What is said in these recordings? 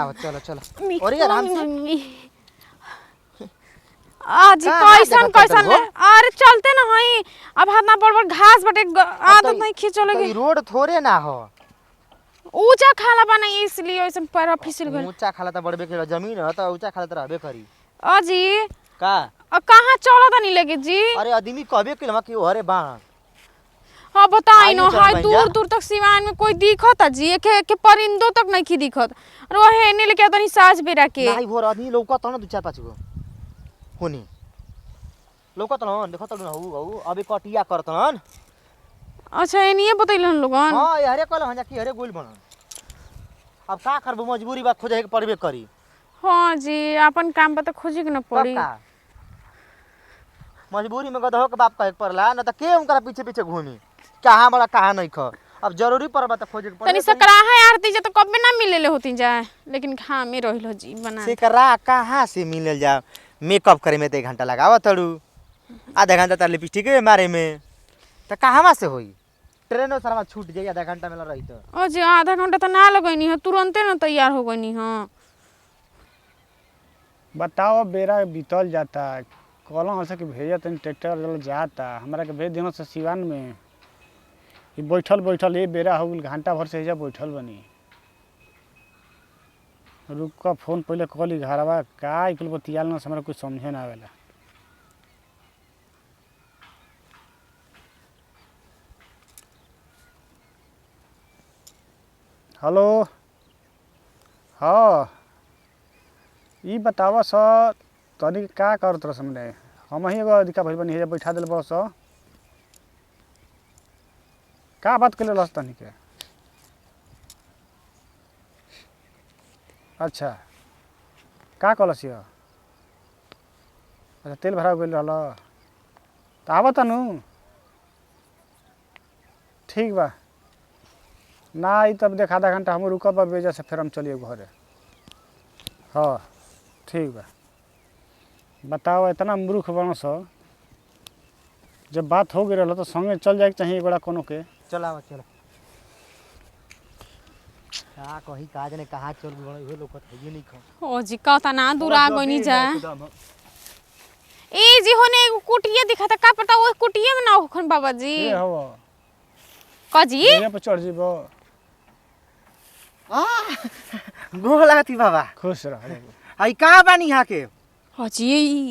आओ चलो चलो और आराम से आज कैसन कैसन अरे चलते ना हई अब हाथ ना बड़ घास बटे आदत नहीं खींचोलेगी रोड थोड़े ना हो ऊंचा खाला बना इसलिए वैसे पैर फिसल गए ऊंचा खाला त बड़बे के जमीन है त ऊंचा खाला त रहबे करी अजी का कहां चलो त नहीं लेके जी अरे आदमी कहबे के कि अरे बा हां बताई न हाय दूर दूर तक सिवान में कोई दिखत जी के परिंदो तक नहीं की दिखत और वो है ने लेके तनी साज बेरा के नहीं भोर आदमी लौकत न 2-4-5 गो होनी लौकत न देखत न हो अबे कटिया करतन अच्छा एनिए बतैलन लोगन हां यारे कहल हन कि अरे गोल बनन अब का करबो मजबूरी बात खोजे के पड़बे करी हां जी अपन काम पर तो खोजे के न पड़ी मजबूरी में गधो के बाप कहे पड़ला न त के उनका पीछे पीछे घूमी कहां बड़ा कहां नहीं ख अब जरूरी पड़बा त खोजे के पड़े तनी सकरा है आरती जे तो कबे ना मिलेले होती जाए लेकिन खा में रहिलो जी बना सकरा कहां से मिलल जा मेकअप करे में त 1 घंटा लगावा तड़ू आधा घंटा त लिपस्टिक मारे में त कहवा से होई ट्रेनो सारा छूट जाई आधा घंटा में रही तो ओ जी आधा घंटा तो ना लगैनी है तुरंते ना तैयार हो गईनी हां बताओ बेरा बीतल जाता कहला हसे कि भेजा तनी ट्रैक्टर चल जाता हमरा के भेज देनो से सिवान में ई बैठल बैठल ए बेरा हो गेल घंटा भर से एजा बैठल बनी रुक का फोन पहले कॉली घरवा का इकुल बतियाल ना हमरा कुछ समझे ना आवेला हेलो हाँ ई बतावा स तनी का करत रह समझे हम ही एगो अधिका भइल बनी हे बैठा देल बस का बात कर लस तनी के अच्छा का कहलस ये अच्छा तेल भरा गेल रहल त आब तनु ठीक बा ना ई तब देख आधा घंटा हम रुकब बेजा से फिर हम चलिए घरे हाँ ठीक बा बताओ इतना मूर्ख बनस जब बात हो गई रहा तो संगे चल जाए चाहिए बड़ा कोनो के चलावा चलो का कही काज ने कहा चल गई हो लोग है नहीं खा ओ जी कहता ना दूरा गईनी जा ए जी होने एगो कुटिया दिखा था का पता वो कुटिया में ना होखन बाबा जी ए हो का जी ये पे चढ़ जीबो गोह लागती बाबा खुश रह आई का बानी यहां के ओ जी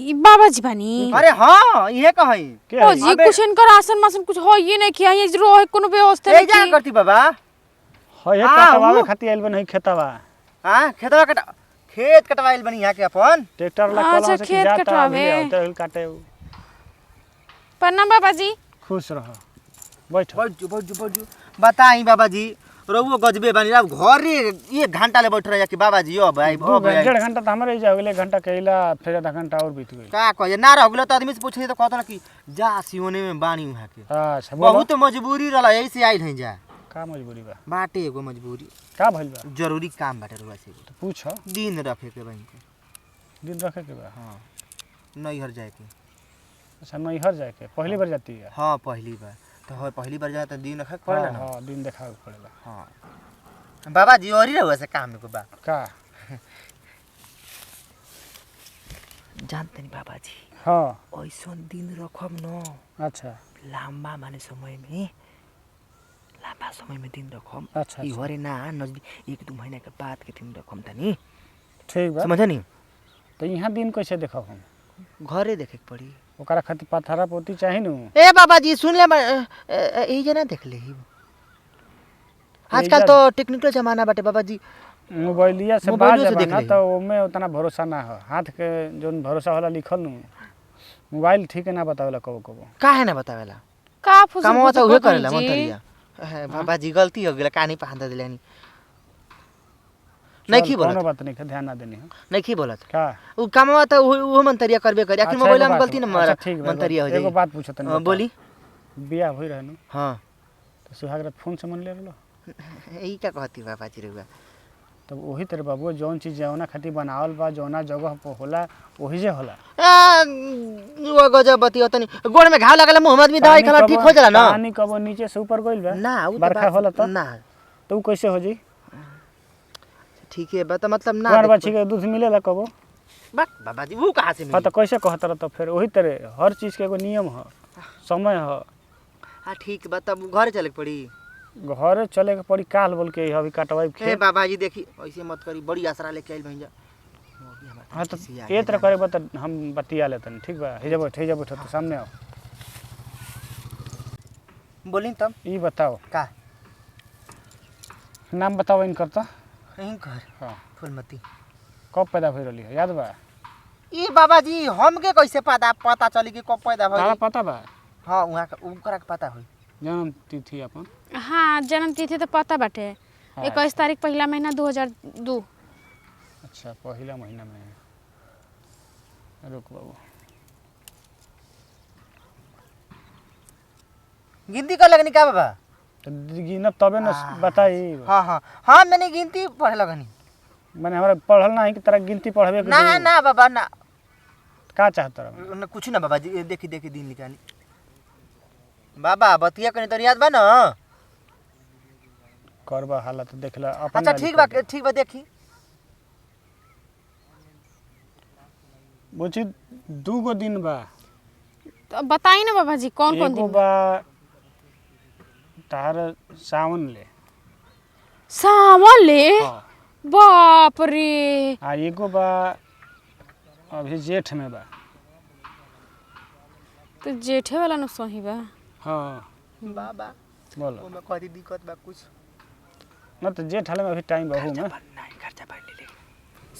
ई बाबा जी बानी अरे हां ये कहीं के ओ जी कुछ इनका राशन मासन कुछ हो ये नहीं किया ये रो है कोनो व्यवस्था ए नहीं जा करती बाबा हो ये कटवावे खाती आइल बन है खेतवा हां खेतवा कट खेत कटवाइल बनी यहां के अपन ट्रैक्टर ला अच्छा, कलम से खेत जाता कटवावे। तेल काटे प्रणाम बाबा जी खुश रह बैठ बजू बताई बाबा जी रोबो गजबे बानी अब घर रे 1 घंटा ले बैठ रहा कि बाबा जी अब आई अब 1.5 घंटा त हमरे जा गेले 1 घंटा कहला फिर आधा घंटा और बीत गई का कहे ना रह गेलो त आदमी से पूछनी तो कहत ना कि जा सियोने में बानी वहां के अच्छा बोलो बहुत मजबूरी रहला यही से आइल है जा का मजबूरी बा बाटे एगो मजबूरी का भइल बा जरूरी काम बाटे रुआ से तो पूछ दिन रखे के बैंक दिन रखे के बा हां नैहर जाए के अच्छा नैहर जाए के पहली बार जाती है हां पहली बार तो हो पहली बार जाए तो दिन रखे के पड़ेला ना हां दिन देखावे पड़ेला हां बाबा जी और ही रहुआ से काम को बा का जानते नहीं बाबा जी हां ऐसा दिन रखब न अच्छा लंबा माने समय में लंबा समय में दिन रखम अच्छा ई हरे ना नजदीक 1-2 महीना के बाद के दिन रखम तनी ठीक बा समझनी तो यहाँ दिन कैसे देखब हम घरे देखे के पड़ी ओकरा खातिर पथरा पोती चाही नु ए बाबा जी सुन ले ई जना देख ले आजकल तो टेक्निकल जमाना बाटे बाबा जी मोबाइलिया से बात जमाना तो ओमे उतना भरोसा ना हो हाथ के जोन भरोसा होला लिखल नु मोबाइल ठीक है ना बतावेला कबो कबो काहे ना बतावेला का फुस काम तो उहे करेला मंतरिया बाबा जी गलती हो गेला कानी पहांदा दिलेनी नहीं की बोलत कोनो बात नहीं के ध्यान ना देनी हो नहीं की बोलत का उ कामवा तो वो मंतरिया करबे करी आखिर मोबाइल में गलती ना मारा मंतरिया हो जाई एगो बात पूछत नहीं बोली बियाह होई रहनु हां तो सुहागरात फोन से मन ले रहलो ई का कहती बाबा जी रुआ तब वही तेरे बाबू जौन चीज जौना खातिर बनावल बा जौना जगह पर होला वही जे होला वो गजब बतियो तनी गोड़ में घाव लागला मुंह में आदमी दवाई खाला ठीक हो जाला ना पानी कबो नीचे से ऊपर गइल बा ना उ बरखा होला त ना तो कैसे हो जी ठीक है बता मतलब ना कुंवार देख बच्ची के दूध मिलेला कबो बा बाबा जी वो कहाँ से हाँ मिली तो कैसे कहत रह तो फिर वही तरह हर चीज के एगो नियम है समय है हाँ ठीक बा तब घर चले के पड़ी घरे चले के पड़ी काल बोल के अभी कटवाई ए खेत बाबा जी देखी ऐसे मत करी बड़ी आसरा लेके आइल भैया हाँ तो ये तरह करे बता हम बतिया लेते ठीक बा हे जब तो सामने आओ बोली तब ई बताओ का नाम बताओ इनकर तो यहीं घर हाँ फूलमती कब पैदा भई रहली है याद बा ई बाबा जी हमके कैसे पता चली कि कब पैदा तारा भइल पता बा हां वहां का उनकरा के पता होई जन्म तिथि अपन हाँ जन्म तिथि तो पता बाटे हाँ। 21 तारीख पहला महीना 2002। अच्छा पहला महीना में रुक बाबू गिनती कर लगनी का बाबा तो गिनब तबे न बताई हाँ मैंने गिनती पढ़े लगनी माने हमरा पढ़ल ना है कि तरह गिनती पढ़बे के ना जरूरी। ना बाबा ना का चाहत रह न कुछ ना बाबा जी देखी देखी दिन निकाली बाबा बतिया कनी तो याद बा ना करबा हालत देखला अपन अच्छा गाड़ी ठीक बा देखी बुझी 2 गो दिन बा तो बताई ना बाबा जी कौन कौन एगो दिन बा तार सावन ले सावन ले हाँ बाप रे आ एगो बा अभी जेठ में बा तो जेठे वाला न सही बा हाँ बाबा बोलो ओमे कथी दिक्कत बा कुछ न तो जेठ हाल में अभी टाइम बहु में नहीं खर्चा बढ़ ले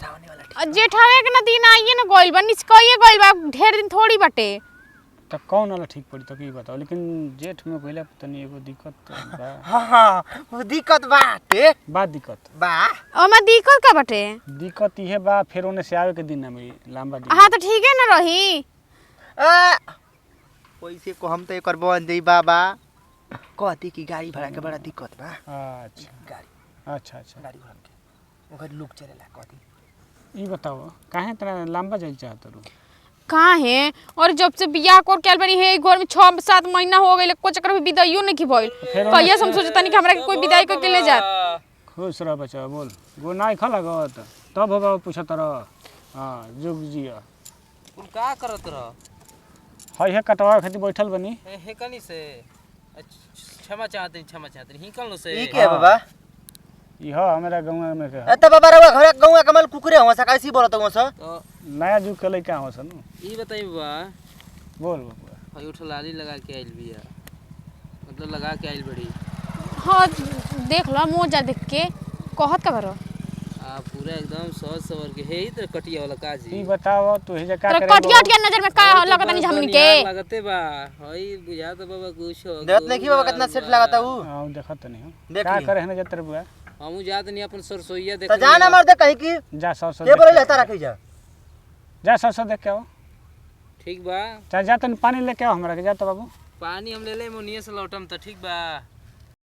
सावने वाला और जेठावे के न दिन आइए न गोइल बा निचकइए गोइल बा ढेर दिन थोड़ी बाटे तो कौन वाला ठीक पड़ी तो की बताओ लेकिन जेठ में पहले तनी एगो दिक्कत बा हाँ वो दिक्कत बाटे बा दिक्कत बा ओमा दिक्कत का बाटे दिक्कत इहे बा फिर ओने से आवे के दिन ना मिली लंबा दिन हाँ तो ठीक है न रही पैसे को हम तो एक बन जाई बाबा कहती कि गाड़ी भाड़ा के बड़ा दिक्कत बा अच्छा गाड़ी अच्छा अच्छा गाड़ी घोड़ा के ओकर लुक चलेला कहती ई बताओ काहे तरह लंबा जाई चाहत रू कहाँ है और जब से बियाह कर के आइल बनी है घर में 6-7 महीना हो गइल को चक्कर भी विदाइयो नहीं की भइल फिर कहिया से हम सोचता नहीं कि हमरा के कोई विदाई करके ले जात खुश रह बच्चा बोल गो नाई खा लगत तब होगा पूछत रह हां जुग जिया तुम का करत रह है कटवा खातिर बैठल बनी हे कनी से क्षमा चाहते हिकल लो से ई के बाबा इह हमरा गांव में के त बाबा रवा घर गौवा कमल कुकुरे हो सका ऐसी बोलत हो स तो नया जुग के लइका हो सन ई बताई बा बोल बबुआ हई उठलाली लगा के आइल बिया मतलब लगा के आइल बड़ी हाँ देख लो मोजा देख के कहत का करो आ पूरा एकदम सज सवर के हे इधर कटिया वाला काजी ई बताओ तू हे जे का तोरा करे कटिया उटिया नजर में का लगता नहीं हमनी के लगते बा हई बुझा तो बाबा कुछ हो देत नहीं की बाबा कितना सेट लगाता हूँ हां देखत नहीं देख का ली। करे हने जतर बुआ हमू जात नहीं अपन सरसोईया देख त जाना मर दे कहीं की जा सौ के बोले लेता रखी जा जा सौ देख के आओ ठीक बा चाहे जा तनी पानी लेके आओ हमरा के जा तो बाबू पानी हम ले ले मोनिया से लौटम त ठीक बा